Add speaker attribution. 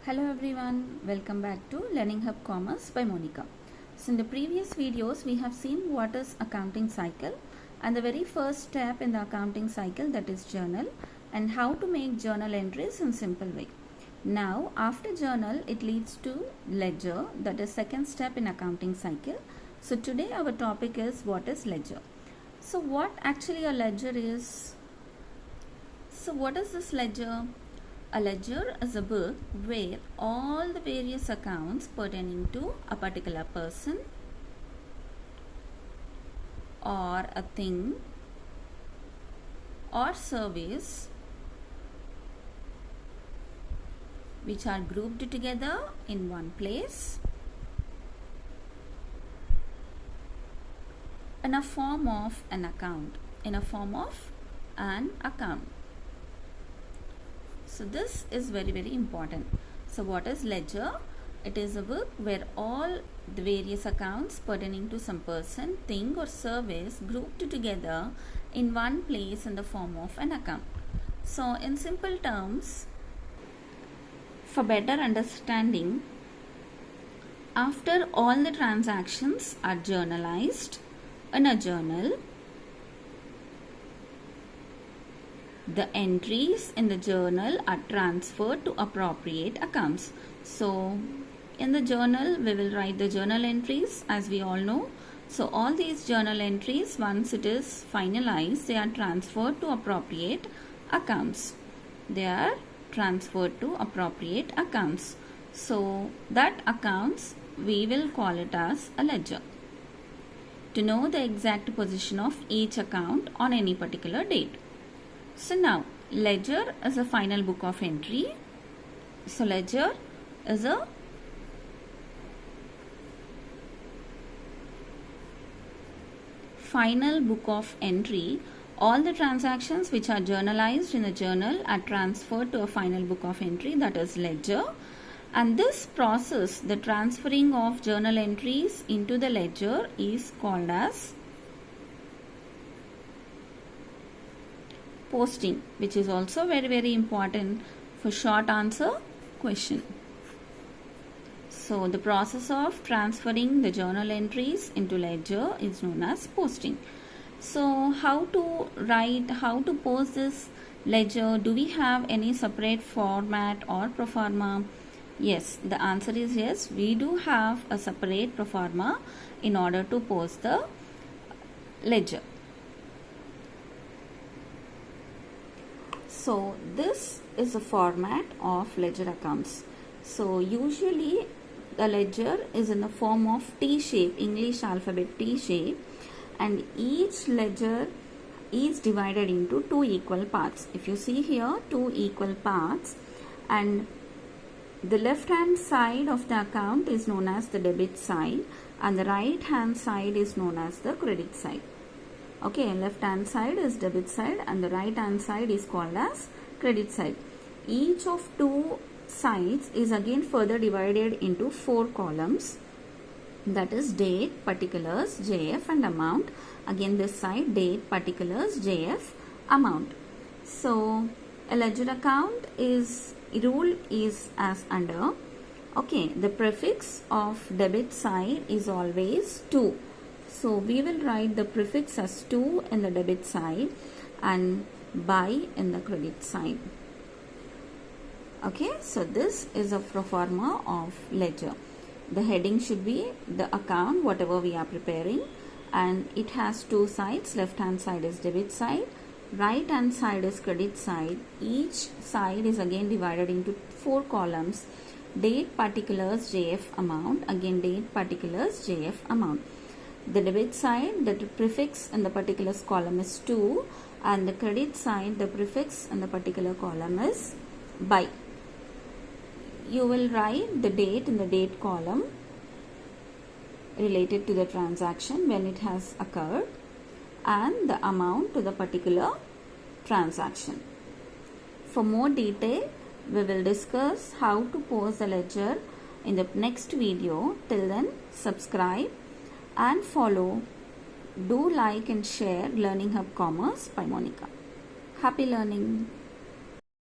Speaker 1: Hello everyone, welcome back to Learning Hub Commerce by Monica. So in the previous videos we have seen what is accounting cycle and the very first step in the accounting cycle, that is journal, and how to make journal entries in simple way. Now after journal it leads to ledger, that is second step in accounting cycle. So today our topic is what is ledger. So what actually a ledger is? So what is this ledger? A ledger is a book where all the various accounts pertaining to a particular person or a thing or service which are grouped together in one place in a form of an account, So this is very important. So what is ledger? It is a book where all the various accounts pertaining to some person, thing or service grouped together in one place in the form of an account. So in simple terms, for better understanding, after all the transactions are journalized in a journal, the entries in the journal are transferred to appropriate accounts. So in the journal we will write the journal entries, as we all know. So all these journal entries, once it is finalized, they are transferred to appropriate accounts. So that accounts we will call it as a ledger, to know the exact position of each account on any particular date. So now ledger is a final book of entry. So ledger is a final book of entry. All the transactions which are journalized in the journal are transferred to a final book of entry, that is ledger. And this process, the transferring of journal entries into the ledger, is called as posting, which is also very important for short answer question. So the process of transferring the journal entries into ledger is known as posting. So how to post this ledger? Do we have any separate format or proforma? Yes, the answer is yes, we do have a separate proforma in order to post the ledger. So this is a format of ledger accounts. So usually the ledger is in the form of T shape, English alphabet T shape, and each ledger is divided into two equal parts. If you see here, two equal parts, and the left hand side of the account is known as the debit side and the right hand side is known as the credit side. Okay, left hand side is debit side and the right hand side is called as credit side. Each of two sides is again further divided into four columns, that is date, particulars, JF and amount. Again this side, date, particulars, JF, amount. So a ledger account rule is as under. Okay, the prefix of debit side is always 2. So we will write the prefix as 2 in the debit side and by in the credit side. Okay, so this is a proforma of ledger. The heading should be the account, whatever we are preparing, and it has two sides. Left hand side is debit side, right hand side is credit side. Each side is again divided into four columns: date, particulars, JF, amount. Again date, particulars, JF, amount. The debit side, the prefix in the particulars column is 2, and the credit side, the prefix in the particular column is by. You will write the date in the date column related to the transaction when it has occurred and the amount to the particular transaction. For more detail, we will discuss how to post the ledger in the next video. Till then, subscribe and follow. Do like and share Learning Hub Commerce by Monica. Happy learning!